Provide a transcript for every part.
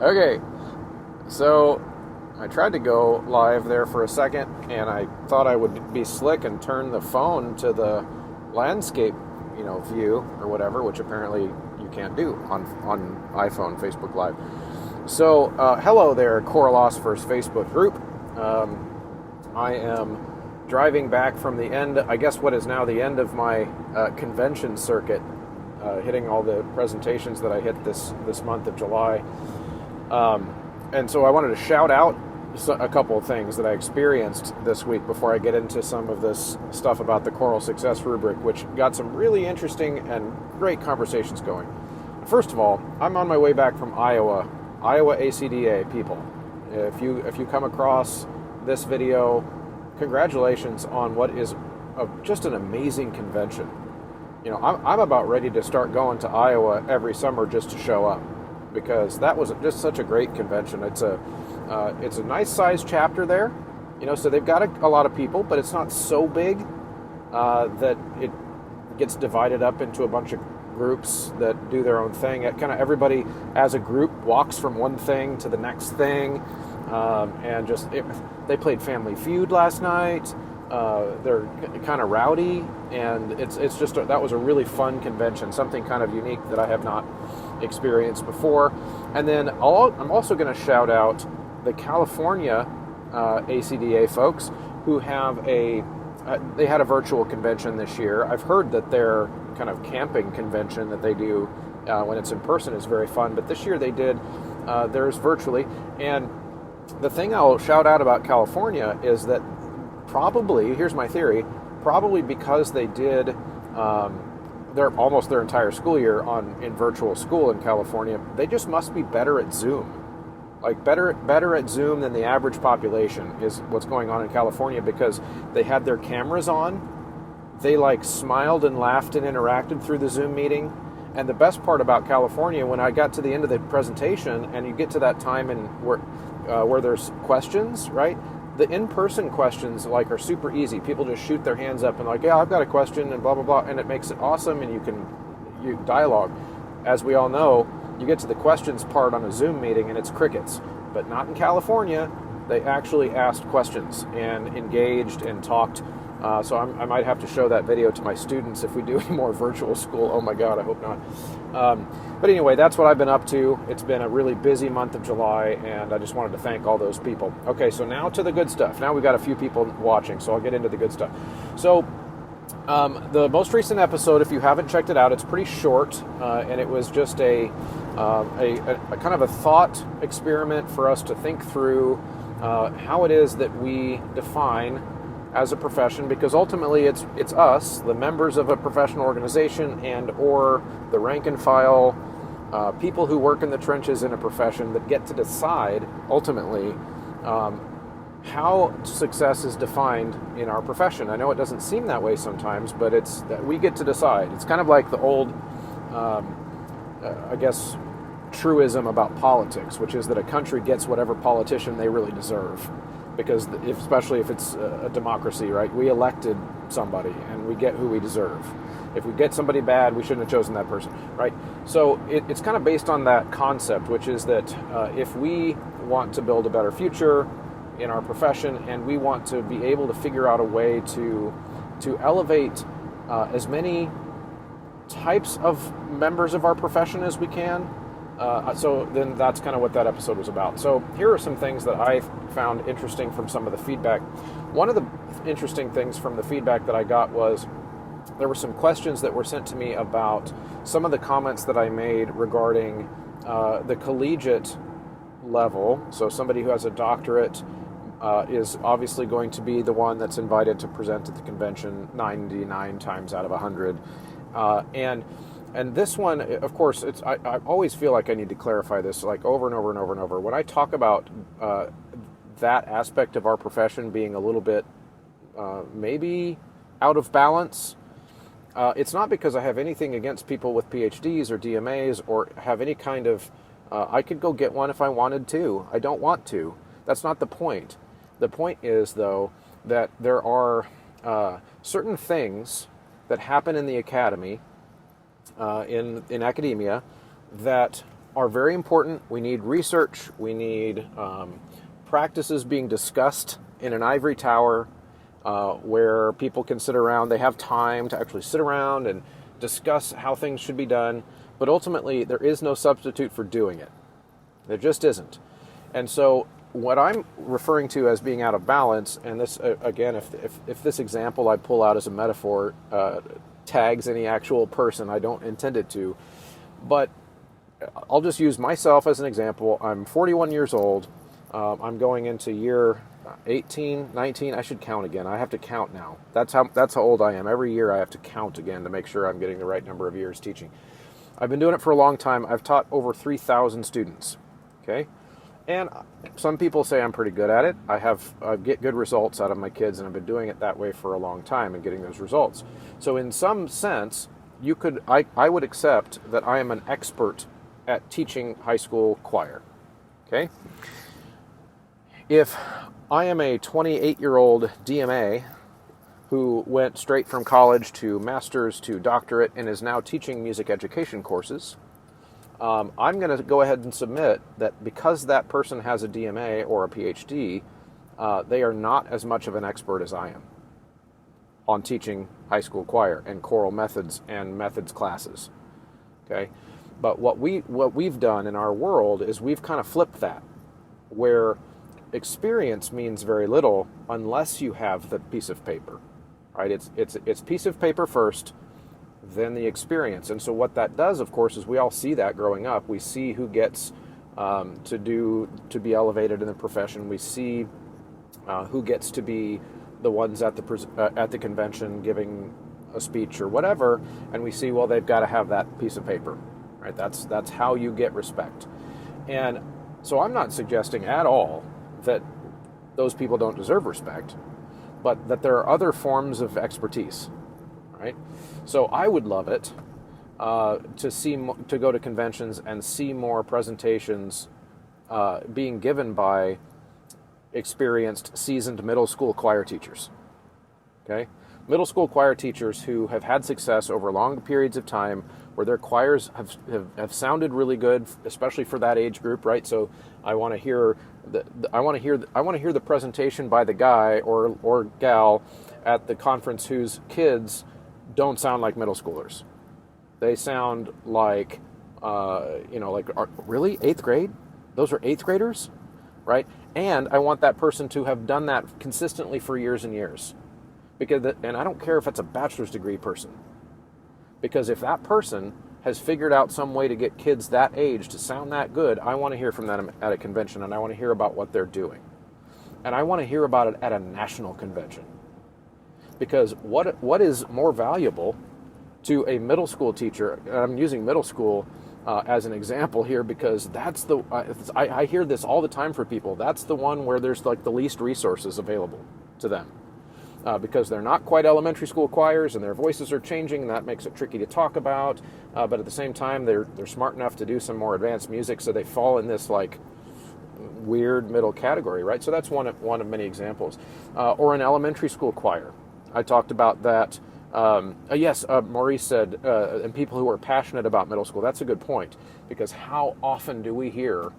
Okay, so I tried to go live there for a second, and I thought I would be slick and turn the phone to the landscape, view or whatever, which apparently you can't do on iPhone Facebook Live. So, hello there, Choralsophers Facebook group. I am driving back from the end, I guess what is now the end of my convention circuit, hitting all the presentations that I hit this month of July. And so I wanted to shout out a couple of things that I experienced this week before I get into some of this stuff about the Choral Success Rubric, which got some really interesting and great conversations going. First of all, I'm on my way back from Iowa ACDA people. If you come across this video, congratulations on what is just an amazing convention. I'm about ready to start going to Iowa every summer just to show up, because that was just such a great convention. It's a nice sized chapter there, so they've got a lot of people, but it's not so big that it gets divided up into a bunch of groups that do their own thing. Kind of everybody as a group walks from one thing to the next thing, and they played Family Feud last night. They're kind of rowdy, and it's just that was a really fun convention, something kind of unique that I have not experienced before. And then I'm also going to shout out the California ACDA folks who have they had a virtual convention this year. I've heard that their kind of camping convention that they do when it's in person is very fun, but this year they did theirs virtually. And the thing I'll shout out about California is that here's my theory, probably because they did almost their entire school year in virtual school in California, they just must be better at Zoom. Like better at Zoom than the average population is what's going on in California, because they had their cameras on. They smiled and laughed and interacted through the Zoom meeting. And the best part about California, when I got to the end of the presentation and you get to that time where there's questions, right? The in-person questions are super easy. People just shoot their hands up and yeah, I've got a question and blah, blah, blah. And it makes it awesome, and you dialogue. As we all know, you get to the questions part on a Zoom meeting and it's crickets. But not in California. They actually asked questions and engaged and talked. So I might have to show that video to my students if we do any more virtual school. Oh my God, I hope not. But anyway, that's what I've been up to. It's been a really busy month of July, and I just wanted to thank all those people. Okay, so now to the good stuff. Now we've got a few people watching, so I'll get into the good stuff. So the most recent episode, if you haven't checked it out, it's pretty short, and it was just a kind of a thought experiment for us to think through how it is that we define as a profession, because ultimately it's us, the members of a professional organization, and or the rank and file people who work in the trenches in a profession, that get to decide ultimately how success is defined in our profession. I know it doesn't seem that way sometimes, but it's that we get to decide. It's kind of like the old I guess truism about politics, which is that a country gets whatever politician they really deserve. Because especially if it's a democracy, right? We elected somebody and we get who we deserve. If we get somebody bad, we shouldn't have chosen that person, right? So it's kind of based on that concept, which is that if we want to build a better future in our profession, and we want to be able to figure out a way to elevate as many types of members of our profession as we can, so then that's kind of what that episode was about. So here are some things that I found interesting from some of the feedback. One of the interesting things from the feedback that I got was there were some questions that were sent to me about some of the comments that I made regarding the collegiate level. So somebody who has a doctorate is obviously going to be the one that's invited to present at the convention 99 times out of 100. And this one, of course, I always feel like I need to clarify this over and over and over and over. When I talk about that aspect of our profession being a little bit maybe out of balance, it's not because I have anything against people with PhDs or DMAs or have any kind of, I could go get one if I wanted to. I don't want to. That's not the point. The point is, though, that there are certain things that happen in the academy, in academia, that are very important. We need research. We need practices being discussed in an ivory tower where people can sit around. They have time to actually sit around and discuss how things should be done. But ultimately, there is no substitute for doing it. There just isn't. And so what I'm referring to as being out of balance, and this, again, if this example I pull out as a metaphor tags any actual person, I don't intend it to, but I'll just use myself as an example. I'm 41 years old. I'm going into year 18, 19. I should count again. I have to count now. That's how old I am. Every year I have to count again to make sure I'm getting the right number of years teaching. I've been doing it for a long time. I've taught over 3,000 students. Okay? And some people say I'm pretty good at it. I get good results out of my kids, and I've been doing it that way for a long time and getting those results. So in some sense, I would accept that I am an expert at teaching high school choir. Okay? If I am a 28-year-old DMA who went straight from college to master's to doctorate and is now teaching music education courses, I'm going to go ahead and submit that because that person has a DMA or a PhD, they are not as much of an expert as I am on teaching high school choir and choral methods and methods classes. Okay, but what we've done in our world is we've kind of flipped that, where experience means very little unless you have the piece of paper. Right? It's piece of paper first, then the experience. And so what that does, of course, is we all see that growing up. We see who gets to be elevated in the profession. We see who gets to be the ones at the convention giving a speech or whatever, and we see, well, they've got to have that piece of paper, right? That's how you get respect. And so I'm not suggesting at all that those people don't deserve respect, but that there are other forms of expertise. Right? So I would love it to go to conventions and see more presentations being given by experienced, seasoned middle school choir teachers. Okay? Middle school choir teachers who have had success over long periods of time, where their choirs have sounded really good, especially for that age group, right? So I want to hear the presentation by the guy or gal at the conference whose kids don't sound like middle schoolers. They sound like, really? 8th grade? Those are 8th graders? Right? And I want that person to have done that consistently for years and years. And I don't care if it's a bachelor's degree person. Because if that person has figured out some way to get kids that age to sound that good, I want to hear from them at a convention, and I want to hear about what they're doing. And I want to hear about it at a national convention. Because what is more valuable to a middle school teacher, and I'm using middle school as an example here because that's I hear this all the time for people. That's the one where there's like the least resources available to them. Because they're not quite elementary school choirs and their voices are changing, and that makes it tricky to talk about. But at the same time, they're smart enough to do some more advanced music, so they fall in this like weird middle category, right? So that's one of many examples. Or an elementary school choir. I talked about that. Yes, Maurice said, and people who are passionate about middle school. That's a good point, because how often do we hear,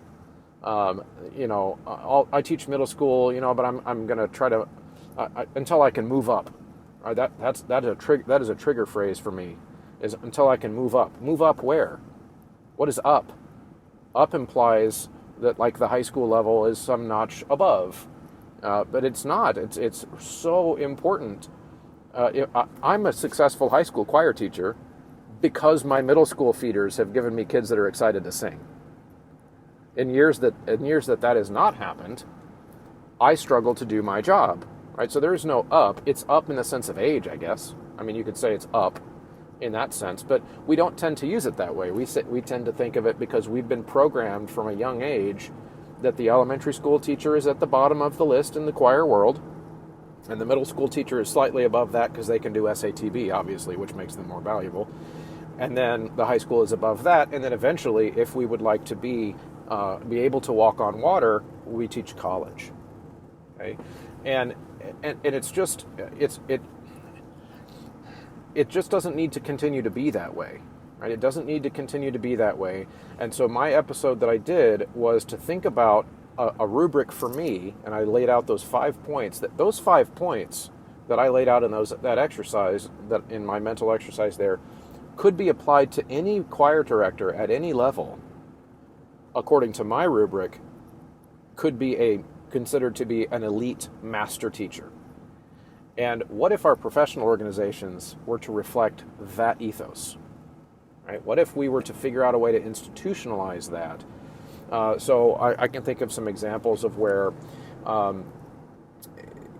I teach middle school, but I'm going to try to until I can move up. Right? That is a trigger phrase for me. Is until I can move up. Move up where? What is up? Up implies that like the high school level is some notch above, but it's not. It's so important. I'm a successful high school choir teacher because my middle school feeders have given me kids that are excited to sing. In years that has not happened, I struggle to do my job. Right? So there is no up. It's up in the sense of age, I guess. I mean, you could say it's up in that sense, but we don't tend to use it that way. We tend to think of it because we've been programmed from a young age that the elementary school teacher is at the bottom of the list in the choir world, and the middle school teacher is slightly above that because they can do SATB, obviously, which makes them more valuable. And then the high school is above that, and then eventually, if we would like to be able to walk on water, we teach college. Okay, and it's just it just doesn't need to continue to be that way, Right? It doesn't need to continue to be that way. And so my episode that I did was to think about a rubric for me, and I laid out those 5 points. Those 5 points that I laid out in that exercise, that in my mental exercise there, could be applied to any choir director at any level. According to my rubric, could be considered to be an elite master teacher. And what if our professional organizations were to reflect that ethos? Right? What if we were to figure out a way to institutionalize that? So I can think of some examples of where,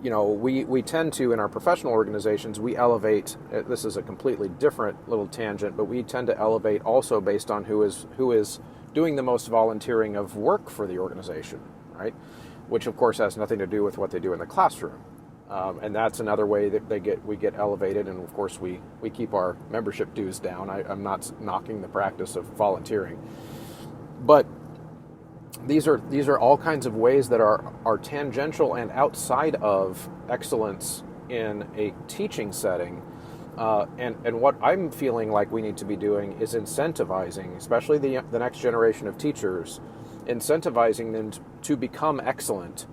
we tend to, in our professional organizations, we elevate. This is a completely different little tangent, but we tend to elevate also based on who is doing the most volunteering of work for the organization, right? Which of course has nothing to do with what they do in the classroom. And that's another way that we get elevated, and of course we keep our membership dues down. I'm not knocking the practice of volunteering, but these are all kinds of ways that are tangential and outside of excellence in a teaching setting. And what I'm feeling like we need to be doing is incentivizing, especially the next generation of teachers, incentivizing them to become excellent.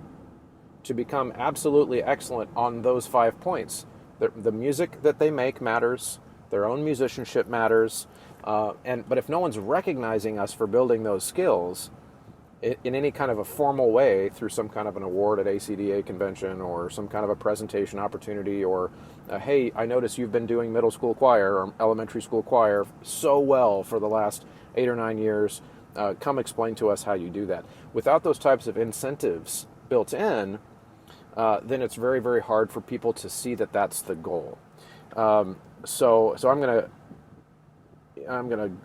To become absolutely excellent on those 5 points. The music that they make matters. Their own musicianship matters. But if no one's recognizing us for building those skills in any kind of a formal way, through some kind of an award at ACDA convention or some kind of a presentation opportunity, or hey, I notice you've been doing middle school choir or elementary school choir so well for the last 8 or 9 years. Come explain to us how you do that. Without those types of incentives built in, then it's very, very hard for people to see that that's the goal. So I'm gonna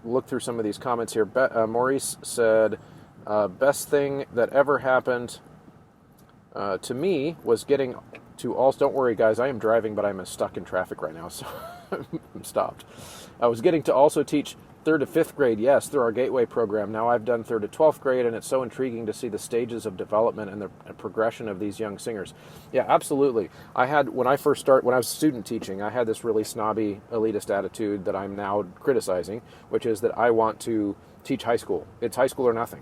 look through some of these comments here. Maurice said, best thing that ever happened to me was getting to also. Don't worry, guys. I am driving, but I'm stuck in traffic right now, so I'm stopped. I was getting to also teach 3rd to 5th grade, yes, through our Gateway program. Now I've done 3rd to 12th grade, and it's so intriguing to see the stages of development and the progression of these young singers. Yeah, absolutely. When I was student teaching, I had this really snobby, elitist attitude that I'm now criticizing, which is that I want to teach high school. It's high school or nothing.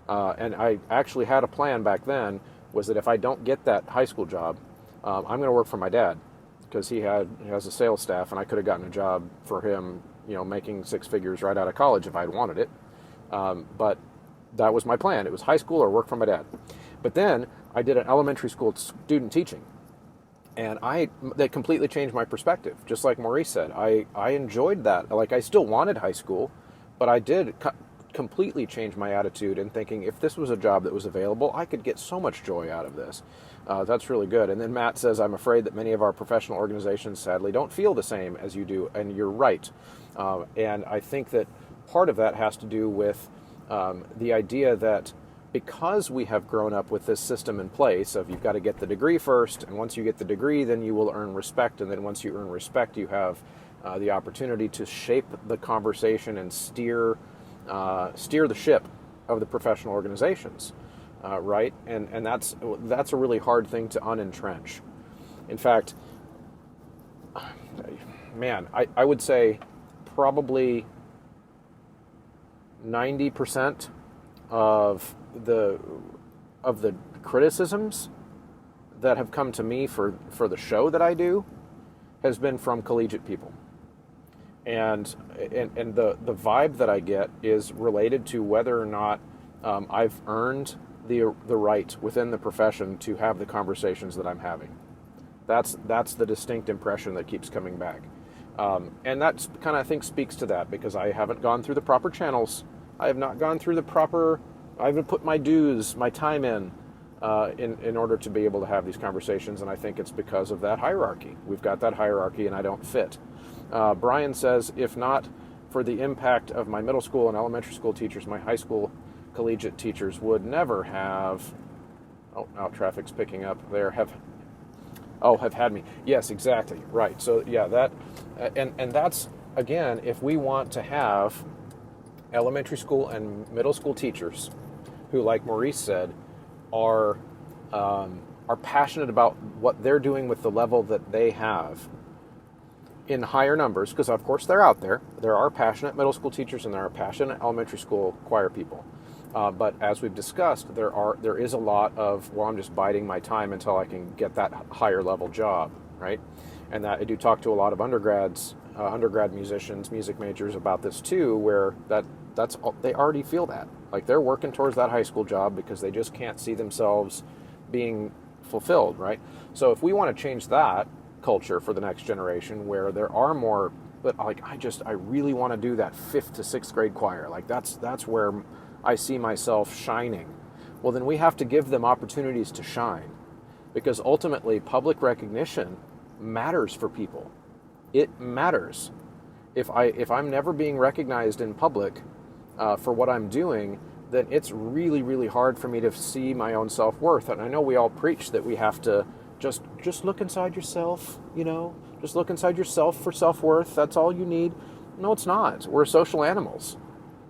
And I actually had a plan back then, was that if I don't get that high school job, I'm going to work for my dad, because he has a sales staff, and I could have gotten a job for him, making 6 figures right out of college if I'd wanted it. But that was my plan. It was high school or work for my dad. But then I did an elementary school student teaching, and that completely changed my perspective. Just like Maurice said, I enjoyed that. Like, I still wanted high school, but I did completely change my attitude in thinking, if this was a job that was available, I could get so much joy out of this. That's really good. And then Matt says, I'm afraid that many of our professional organizations sadly don't feel the same as you do, and you're right. And I think that part of that has to do with the idea that because we have grown up with this system in place of you've got to get the degree first, and once you get the degree, then you will earn respect, and then once you earn respect, you have the opportunity to shape the conversation and steer the ship of the professional organizations, right? And that's a really hard thing to unentrench. In fact, man, I would say probably 90% of the criticisms that have come to me for the show that I do has been from collegiate people. And the vibe that I get is related to whether or not I've earned the right within the profession to have the conversations that I'm having. That's the distinct impression that keeps coming back. And that kind of, I think, speaks to that, because I haven't gone through the proper channels. I have not gone through I haven't put my dues, my time in order to be able to have these conversations, and I think it's because of that hierarchy. We've got that hierarchy, and I don't fit. Brian says, if not for the impact of my middle school and elementary school teachers, my high school collegiate teachers would never have... Oh, now traffic's picking up there. Have had me. Yes, exactly. Right. So, yeah, that... And that's, again, if we want to have elementary school and middle school teachers who, like Maurice said, are passionate about what they're doing with the level that they have, in higher numbers, because of course they're out there. There are passionate middle school teachers and there are passionate elementary school choir people. But as we've discussed, there is a lot of, well, I'm just biding my time until I can get that higher level job, right? And that I do talk to a lot of undergrad musicians, music majors about this too, where they already feel that. Like they're working towards that high school job because they just can't see themselves being fulfilled, right? So if we want to change that culture for the next generation, where there are more, but like I really want to do that 5th to 6th grade choir, like that's where I see myself shining. Well, then we have to give them opportunities to shine, because ultimately public recognition matters for people. It matters. If I'm never being recognized in public for what I'm doing, then it's really, really hard for me to see my own self-worth. And I know we all preach that we have to just look inside yourself, just look inside yourself for self-worth. That's all you need. No, it's not. We're social animals.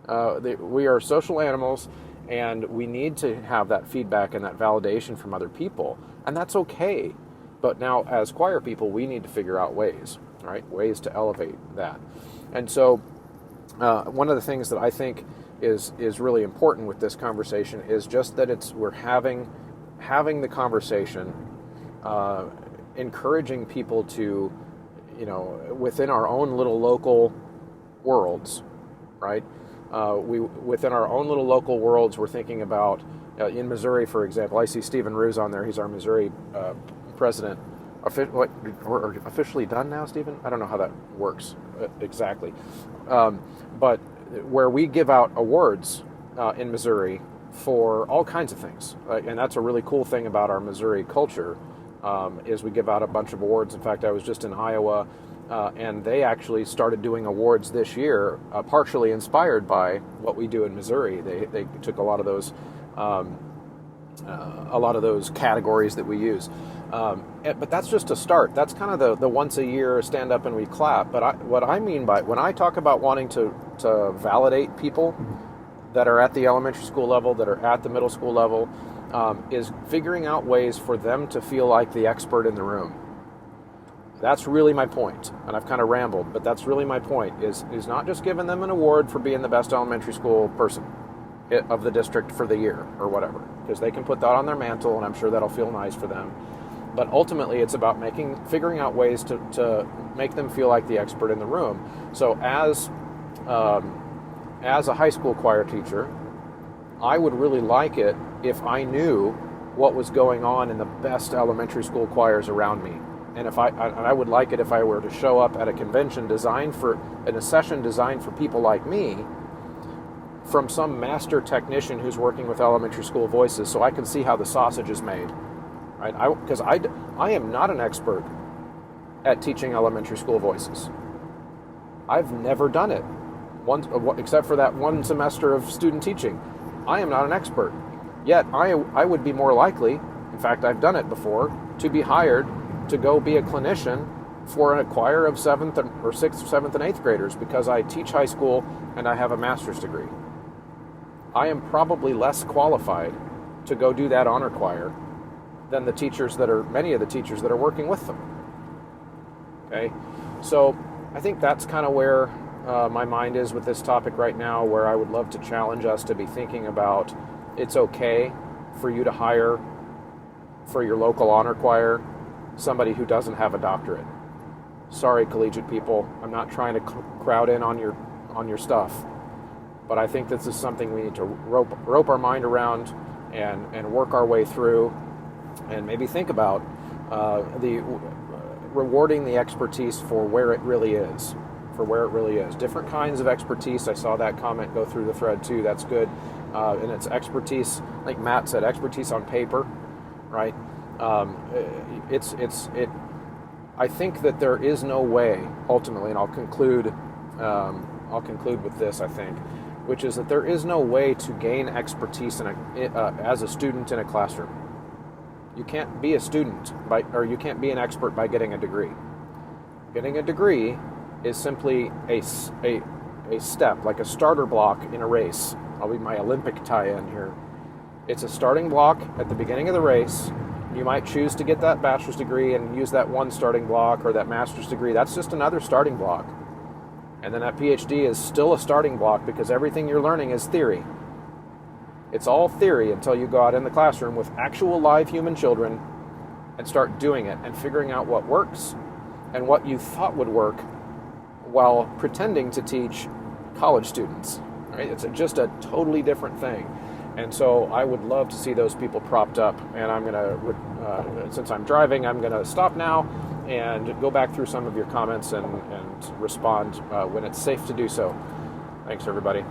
We are social animals, and we need to have that feedback and that validation from other people, and that's okay. But now, as choir people, we need to figure out ways, right? Ways to elevate that. And so, one of the things that I think is really important with this conversation is just that we're having the conversation, encouraging people to, within our own little local worlds, right? Within our own little local worlds, we're thinking about, in Missouri, for example, I see Stephen Ruse on there. He's our Missouri president. Officially done now, Stephen? I don't know how that works exactly. But where we give out awards in Missouri for all kinds of things. And that's a really cool thing about our Missouri culture, is we give out a bunch of awards. In fact, I was just in Iowa, and they actually started doing awards this year, partially inspired by what we do in Missouri. They took a lot of those categories that we use. But that's just a start. That's kind of the once a year stand up and we clap. But what I mean by, when I talk about wanting to validate people that are at the elementary school level, that are at the middle school level, is figuring out ways for them to feel like the expert in the room. That's really my point. And I've kind of rambled, but that's really my point, is not just giving them an award for being the best elementary school person of the district for the year or whatever, because they can put that on their mantle and I'm sure that'll feel nice for them. But ultimately it's about figuring out ways to make them feel like the expert in the room. So as a high school choir teacher, I would really like it if I knew what was going on in the best elementary school choirs around me. And I would like it if I were to show up at a convention in a session designed for people like me, from some master technician who's working with elementary school voices, so I can see how the sausage is made, right? Because I am not an expert at teaching elementary school voices. I've never done it, except for that one semester of student teaching. I am not an expert. Yet I would be more likely, in fact I've done it before, to be hired to go be a clinician for a choir of 7th or 6th, 7th, and 8th graders, because I teach high school and I have a master's degree. I am probably less qualified to go do that honor choir than many of the teachers that are working with them. Okay, so I think that's kind of where my mind is with this topic right now, where I would love to challenge us to be thinking about, it's okay for you to hire for your local honor choir somebody who doesn't have a doctorate. Sorry, collegiate people, I'm not trying to crowd in on your stuff, but I think this is something we need to rope our mind around and work our way through, and maybe think about rewarding the expertise for where it really is. Different kinds of expertise. I saw that comment go through the thread too. That's good. And it's expertise, like Matt said, expertise on paper, right? I think that there is no way, ultimately, and I'll conclude with this, I think, which is that there is no way to gain expertise as a student in a classroom. You can't be a student you can't be an expert by getting a degree. Getting a degree is simply a step, like a starter block in a race. I'll be my Olympic tie-in here. It's a starting block at the beginning of the race. You might choose to get that bachelor's degree and use that one starting block, or that master's degree. That's just another starting block. And then that PhD is still a starting block, because everything you're learning is theory. It's all theory until you go out in the classroom with actual live human children and start doing it and figuring out what works and what you thought would work while pretending to teach college students. Right? It's just a totally different thing. And so I would love to see those people propped up. And I'm going to, since I'm driving, I'm going to stop now and go back through some of your comments and respond when it's safe to do so. Thanks, everybody.